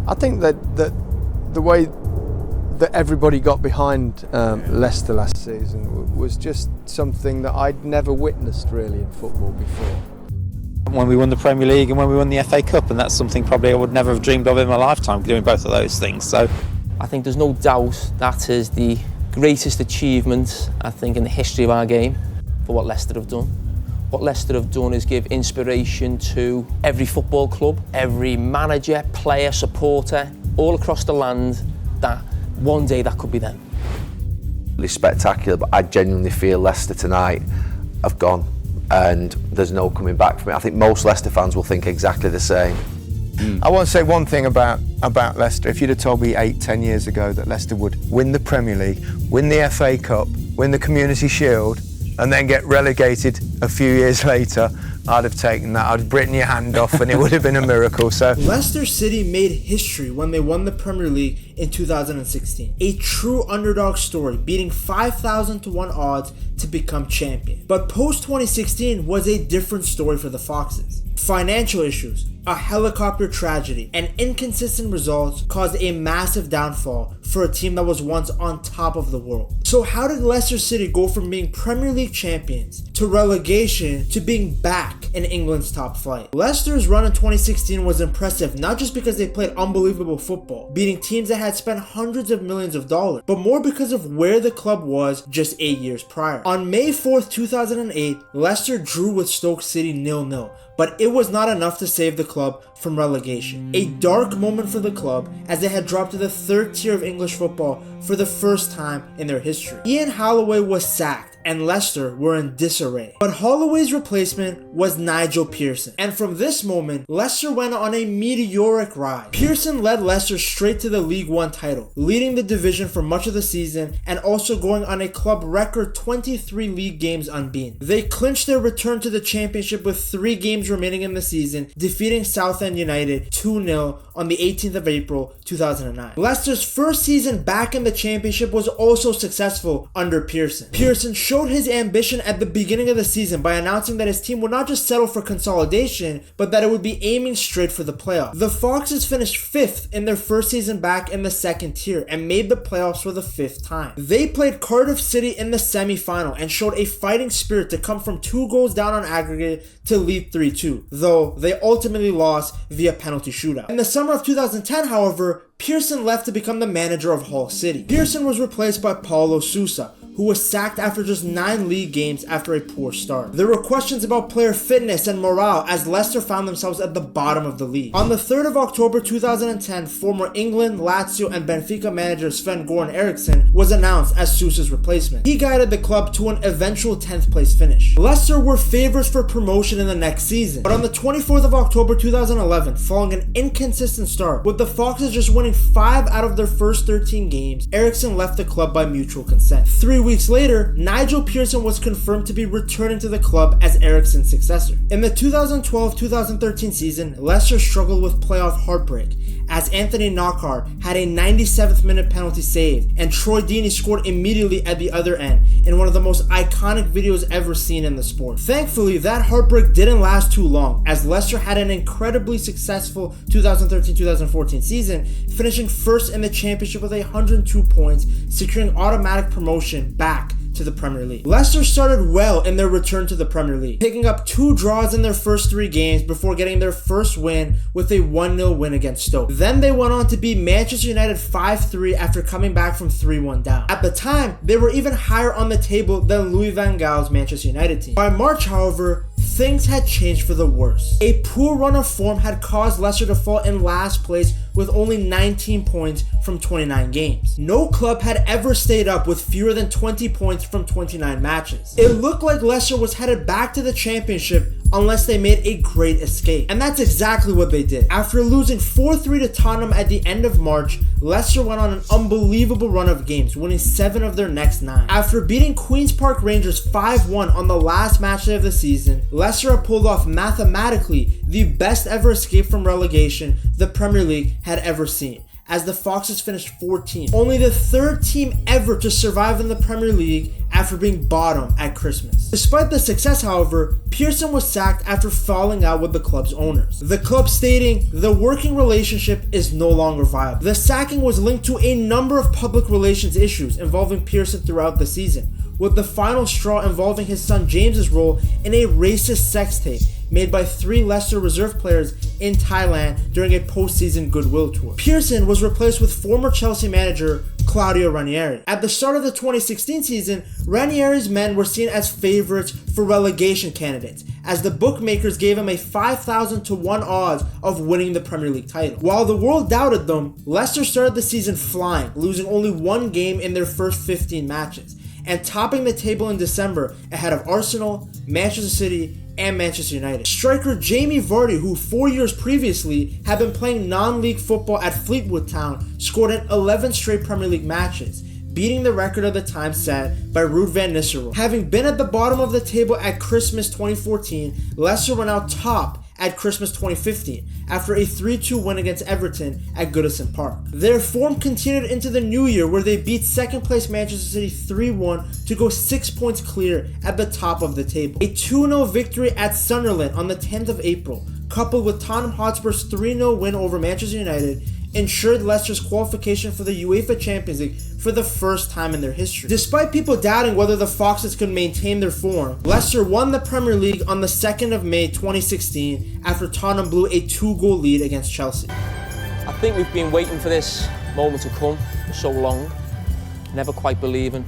I think that the way that everybody got behind Leicester last season was just something that I'd never witnessed really in football before. When we won the Premier League and when we won the FA Cup, and that's something probably I would never have dreamed of in my lifetime, doing both of those things. So I think there's no doubt that is the greatest achievement, I think, in the history of our game for what Leicester have done. What Leicester have done is give inspiration to every football club, every manager, player, supporter, all across the land, that one day that could be them. It's spectacular, but I genuinely feel Leicester tonight have gone and there's no coming back from it. I think most Leicester fans will think exactly the same. I want to say one thing about Leicester. If you'd have told me 8-10 years ago that Leicester would win the Premier League, win the FA Cup, win the Community Shield, and then get relegated a few years later, I'd have taken that. I'd have bitten your hand off and it would have been a miracle. So Leicester City made history when they won the Premier League in 2016. A true underdog story, beating 5,000 to 1 odds to become champion. But post-2016 was a different story for the Foxes. Financial issues, a helicopter tragedy, and inconsistent results caused a massive downfall for a team that was once on top of the world. So how did Leicester City go from being Premier League champions to relegation to being back in England's top flight? Leicester's run in 2016 was impressive, not just because they played unbelievable football, beating teams that had spent hundreds of millions of dollars, but more because of where the club was just 8 years prior. On May 4th, 2008, Leicester drew with Stoke City 0-0, but it was not enough to save the club from relegation. A dark moment for the club as they had dropped to the 3rd tier of English football for the first time in their history. Ian Holloway was sacked and Leicester were in disarray. But Holloway's replacement was Nigel Pearson. And from this moment, Leicester went on a meteoric rise. Pearson led Leicester straight to the League One title, leading the division for much of the season and also going on a club record 23 league games unbeaten. They clinched their return to the championship with 3 games remaining in the season, defeating Southend United 2-0 on the 18th of April 2009. Leicester's first season back in the championship was also successful under Pearson. Pearson showed his ambition at the beginning of the season by announcing that his team would not just settle for consolidation, but that it would be aiming straight for the playoffs. The Foxes finished 5th in their first season back in the 2nd tier and made the playoffs for the 5th time. They played Cardiff City in the semi-final and showed a fighting spirit to come from 2 goals down on aggregate to lead 3-2, though they ultimately lost via penalty shootout. In the summer of 2010, however, Pearson left to become the manager of Hull City. Pearson was replaced by Paulo Sousa, who was sacked after just 9 league games after a poor start. There were questions about player fitness and morale as Leicester found themselves at the bottom of the league. On the 3rd of October 2010, former England, Lazio, and Benfica manager Sven-Göran Eriksson was announced as Sousa's replacement. He guided the club to an eventual 10th place finish. Leicester were favourites for promotion in the next season, but on the 24th of October 2011, following an inconsistent start, with the Foxes just winning 5 out of their first 13 games, Eriksson left the club by mutual consent. 3 weeks later, Nigel Pearson was confirmed to be returning to the club as Eriksson's successor. In the 2012-2013 season, Leicester struggled with playoff heartbreak as Anthony Knockaert had a 97th minute penalty saved and Troy Deeney scored immediately at the other end in one of the most iconic videos ever seen in the sport. Thankfully, that heartbreak didn't last too long as Leicester had an incredibly successful 2013-2014 season, finishing 1st in the championship with 102 points, securing automatic promotion back to the Premier League. Leicester started well in their return to the Premier League, picking up 2 draws in their first 3 games before getting their first win with a 1-0 win against Stoke. Then they went on to beat Manchester United 5-3 after coming back from 3-1 down. At the time, they were even higher on the table than Louis van Gaal's Manchester United team. By March, however, things had changed for the worse. A poor run of form had caused Leicester to fall in last place with only 19 points from 29 games. No club had ever stayed up with fewer than 20 points from 29 matches. It looked like Leicester was headed back to the championship unless they made a great escape. And that's exactly what they did. After losing 4-3 to Tottenham at the end of March, Leicester went on an unbelievable run of games, winning 7 of their next 9. After beating Queen's Park Rangers 5-1 on the last match day of the season, Leicester had pulled off mathematically the best ever escape from relegation the Premier League had ever seen, as the Foxes finished 14th, only the third team ever to survive in the Premier League after being bottom at Christmas. Despite the success, however, Pearson was sacked after falling out with the club's owners, the club stating the working relationship is no longer viable. The sacking was linked to a number of public relations issues involving Pearson throughout the season, with the final straw involving his son James's role in a racist sex tape made by 3 Leicester reserve players in Thailand during a postseason goodwill tour. Pearson was replaced with former Chelsea manager Claudio Ranieri. At the start of the 2016 season, Ranieri's men were seen as favorites for relegation candidates, as the bookmakers gave him a 5,000 to 1 odds of winning the Premier League title. While the world doubted them, Leicester started the season flying, losing only 1 game in their first 15 matches, and topping the table in December ahead of Arsenal, Manchester City, and Manchester United. Striker Jamie Vardy, who 4 years previously had been playing non-league football at Fleetwood Town, scored in 11 straight Premier League matches, beating the record of the time set by Ruud van Nistelrooy. Having been at the bottom of the table at Christmas 2014, Leicester were now top at Christmas 2015 after a 3-2 win against Everton at Goodison Park. Their form continued into the new year, where they beat second place Manchester City 3-1 to go 6 points clear at the top of the table. A 2-0 victory at Sunderland on the 10th of April, coupled with Tottenham Hotspur's 3-0 win over Manchester United, ensured Leicester's qualification for the UEFA Champions League for the first time in their history. Despite people doubting whether the Foxes could maintain their form, Leicester won the Premier League on the 2nd of May 2016 after Tottenham blew a 2-goal lead against Chelsea. I think we've been waiting for this moment to come for so long, never quite believing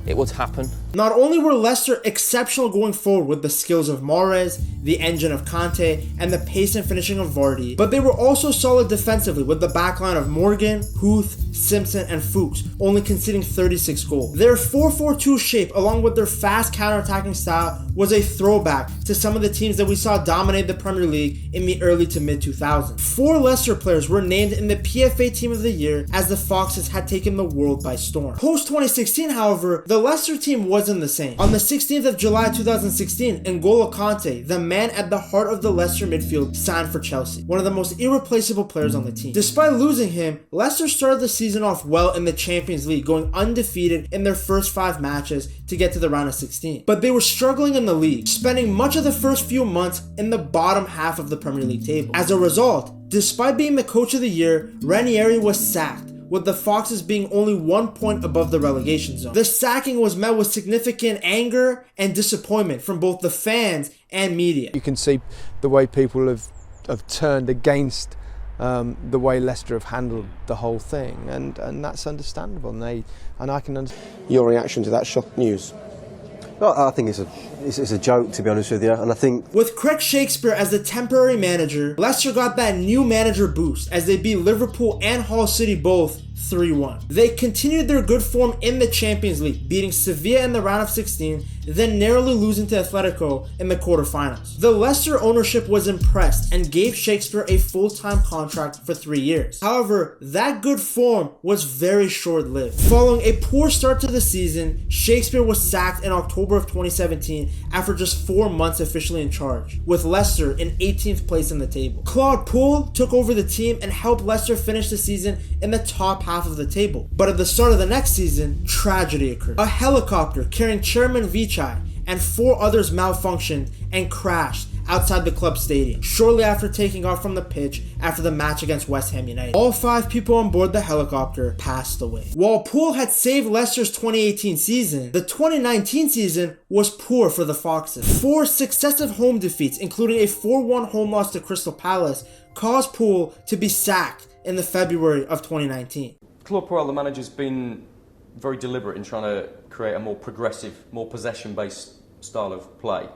it would happen. Not only were Leicester exceptional going forward with the skills of Mahrez, the engine of Conte, and the pace and finishing of Vardy, but they were also solid defensively with the backline of Morgan, Huth, Simpson, and Fuchs, only conceding 36 goals. Their 4-4-2 shape, along with their fast counter-attacking style, was a throwback to some of the teams that we saw dominate the Premier League in the early to mid-2000s. 4 Leicester players were named in the PFA Team of the Year, as the Foxes had taken the world by storm. Post-2016, however, the Leicester team wasn't the same. On the 16th of July 2016, N'Golo Kante, the man at the heart of the Leicester midfield, signed for Chelsea, one of the most irreplaceable players on the team. Despite losing him, Leicester started the season off well in the Champions League, going undefeated in their first 5 matches to get to the round of 16. But they were struggling in the league, spending much of the first few months in the bottom half of the Premier League table. As a result, despite being the coach of the year, Ranieri was sacked, with the Foxes being only 1 point above the relegation zone. The sacking was met with significant anger and disappointment from both the fans and media. You can see the way people have turned against the way Leicester have handled the whole thing, and that's understandable. And I can understand. Your reaction to that shock news? Well, I think it's a joke, to be honest with you, and I think with Craig Shakespeare as the temporary manager, Leicester got that new manager boost as they beat Liverpool and Hull City both 3-1. They continued their good form in the Champions League, beating Sevilla in the round of 16, then narrowly losing to Atletico in the quarterfinals. The Leicester ownership was impressed and gave Shakespeare a full-time contract for 3 years. However, that good form was very short-lived. Following a poor start to the season, Shakespeare was sacked in October of 2017 after just 4 months officially in charge, with Leicester in 18th place in the table. Claude Puel took over the team and helped Leicester finish the season in the top half of the table. But at the start of the next season, tragedy occurred. A helicopter carrying Chairman Vichai and 4 others malfunctioned and crashed outside the club stadium shortly after taking off from the pitch after the match against West Ham United. All 5 people on board the helicopter passed away. While Puel had saved Leicester's 2018 season, the 2019 season was poor for the Foxes. 4 successive home defeats, including a 4-1 home loss to Crystal Palace, caused Puel to be sacked in the February of 2019. Claude Puel, the manager's been very deliberate in trying to create a more progressive, more possession-based style of play.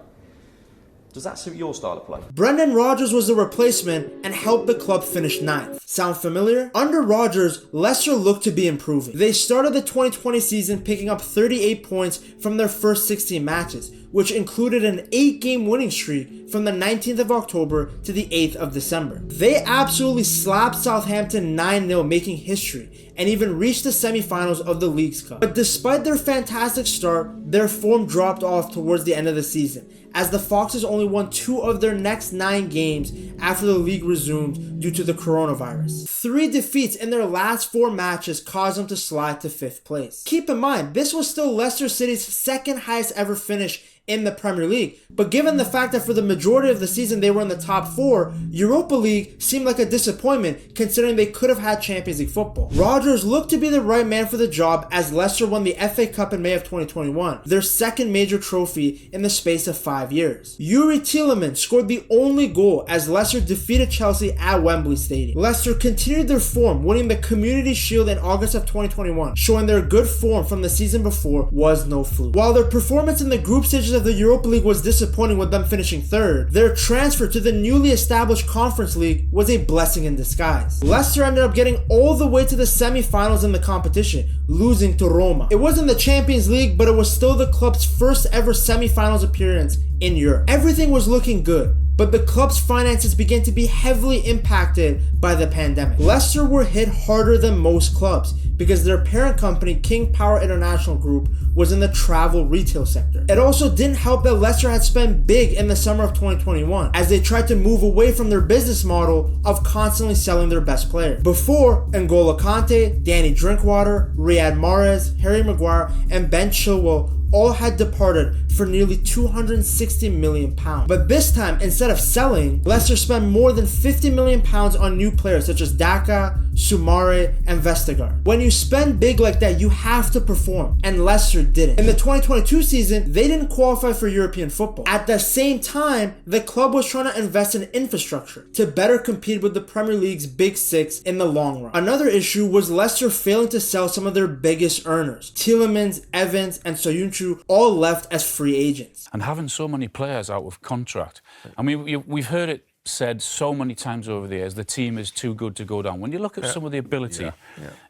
Does that suit your style of play? Brendan Rodgers was the replacement and helped the club finish 9th. Sound familiar? Under Rodgers, Leicester looked to be improving. They started the 2020 season picking up 38 points from their first 16 matches, which included an 8-game winning streak from the 19th of October to the 8th of December. They absolutely slapped Southampton 9-0, making history, and even reached the semi-finals of the Leagues Cup. But despite their fantastic start, their form dropped off towards the end of the season, as the Foxes only won 2 of their next 9 games after the league resumed due to the coronavirus. coronavirus. 3 defeats in their last 4 matches caused them to slide to 5th place. Keep in mind, this was still Leicester City's 2nd highest ever finish in the Premier League, but given the fact that for the majority of the season they were in the top 4, Europa League seemed like a disappointment considering they could have had Champions League football. Rodgers looked to be the right man for the job as Leicester won the FA Cup in May of 2021, their 2nd major trophy in the space of 5 years. Yuri Tielemans scored the only goal as Leicester defeated Chelsea at Wembley Stadium. Leicester continued their form, winning the Community Shield in August of 2021, showing their good form from the season before was no fluke. While their performance in the group stages of the Europa League was disappointing with them finishing 3rd, their transfer to the newly established Conference League was a blessing in disguise. Leicester ended up getting all the way to the semi-finals in the competition, losing to Roma. It wasn't the Champions League, but it was still the club's first ever semi-finals appearance in Europe. Everything was looking good, but the club's finances began to be heavily impacted by the pandemic. Leicester were hit harder than most clubs because their parent company, King Power International Group, was in the travel retail sector. It also didn't help that Leicester had spent big in the summer of 2021 as they tried to move away from their business model of constantly selling their best players. Before, N'Golo Kante, Danny Drinkwater, Riyad Mahrez, Harry Maguire, and Ben Chilwell all had departed for nearly £260 million. But this time, instead of selling, Leicester spent more than £50 million on new players such as Daka, Soumare, and Vestergaard. When you spend big like that, you have to perform, and Leicester didn't. In the 2022 season, they didn't qualify for European football. At the same time, the club was trying to invest in infrastructure to better compete with the Premier League's Big Six in the long run. Another issue was Leicester failing to sell some of their biggest earners. Tielemans, Evans, and Soyuncu all left as free agents. And having so many players out of contract, I mean, we've heard it said so many times over the years, the team is too good to go down. When you look at some of the ability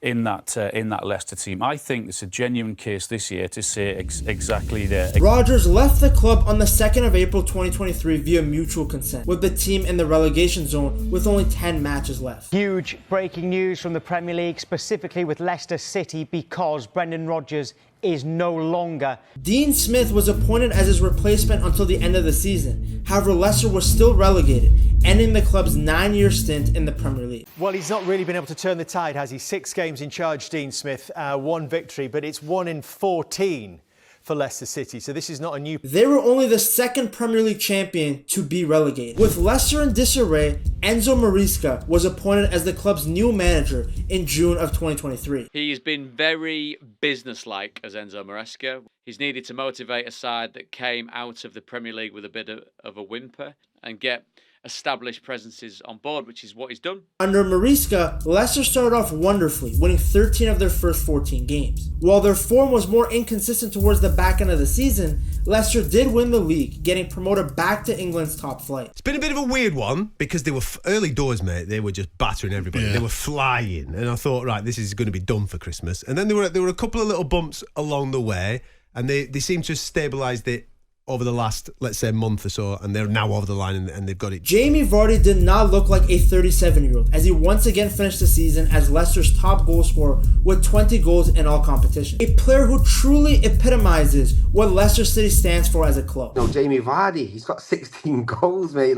in that Leicester team, I think it's a genuine case this year to say exactly that. Rodgers left the club on the 2nd of April 2023 via mutual consent, with the team in the relegation zone with only 10 matches left. Huge breaking news from the Premier League, specifically with Leicester City, because Brendan Rodgers is no longer. Dean Smith was appointed as his replacement until the end of the season. However, Leicester was still relegated, ending the club's 9-year stint in the Premier League. Well, he's not really been able to turn the tide, has he? 6 games in charge, Dean Smith, 1 victory, but it's 1 in 14 for Leicester City, so this is not a new... They were only the 2nd Premier League champion to be relegated. With Leicester in disarray, Enzo Maresca was appointed as the club's new manager in June of 2023. He's been very businesslike as Enzo Maresca. He's needed to motivate a side that came out of the Premier League with a bit of a whimper and get established presences on board, which is what he's done. Under Maresca, Leicester started off wonderfully, winning 13 of their first 14 games. While their form was more inconsistent towards the back end of the season, Leicester did win the league, getting promoted back to England's top flight. It's been a bit of a weird one because they were early doors, mate. They were just battering everybody. Yeah. They were flying, and I thought, right, this is going to be done for Christmas. And then there were a couple of little bumps along the way, and they seem to have stabilised it over the last, let's say, month or so, and they're now over the line and they've got it. Jamie Vardy did not look like a 37-year-old as he once again finished the season as Leicester's top goal scorer with 20 goals in all competitions. A player who truly epitomizes what Leicester City stands for as a club. No, Jamie Vardy, he's got 16 goals, mate.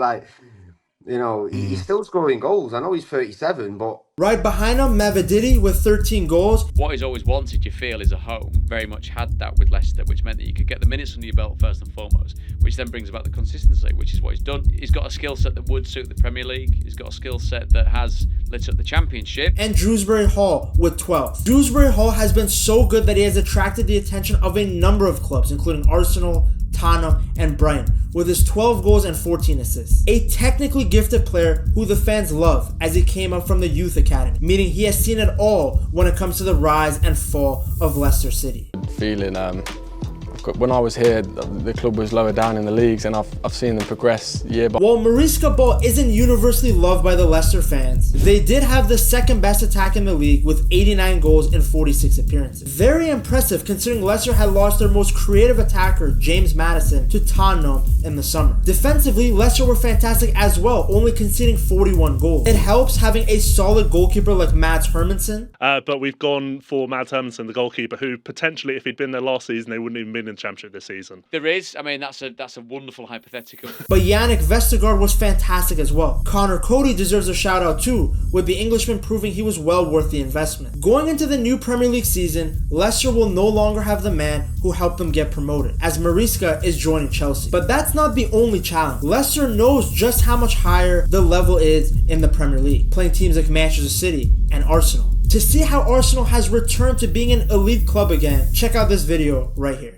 He's still scoring goals. I know he's 37, but... Right behind him, Mavididi with 13 goals. What he's always wanted, you feel, is a home. Very much had that with Leicester, which meant that you could get the minutes under your belt first and foremost, which then brings about the consistency, which is what he's done. He's got a skill set that would suit the Premier League. He's got a skill set that has lit up the Championship. And Dewsbury Hall with 12. Dewsbury Hall has been so good that he has attracted the attention of a number of clubs, including Arsenal, Tottenham, and Brighton, with his 12 goals and 14 assists. A technically gifted player who the fans love as he came up from the youth academy, meaning he has seen it all when it comes to the rise and fall of Leicester City. Feeling when I was here, the club was lower down in the leagues, and I've seen them progress year by year. While Maresca Ball isn't universally loved by the Leicester fans, they did have the second best attack in the league with 89 goals in 46 appearances. Very impressive considering Leicester had lost their most creative attacker, James Maddison, to Tottenham in the summer. Defensively, Leicester were fantastic as well, only conceding 41 goals. It helps having a solid goalkeeper like Mads Hermansen. But we've gone for Mads Hermansen, the goalkeeper, who potentially, if he'd been there last season, they wouldn't even been in the Championship this season? There is. I mean, that's a wonderful hypothetical. But Yannick Vestergaard was fantastic as well. Connor Cody deserves a shout out too, with the Englishman proving he was well worth the investment. Going into the new Premier League season, Leicester will no longer have the man who helped them get promoted, as Mariska is joining Chelsea. But that's not the only challenge. Leicester knows just how much higher the level is in the Premier League, playing teams like Manchester City and Arsenal. To see how Arsenal has returned to being an elite club again, check out this video right here.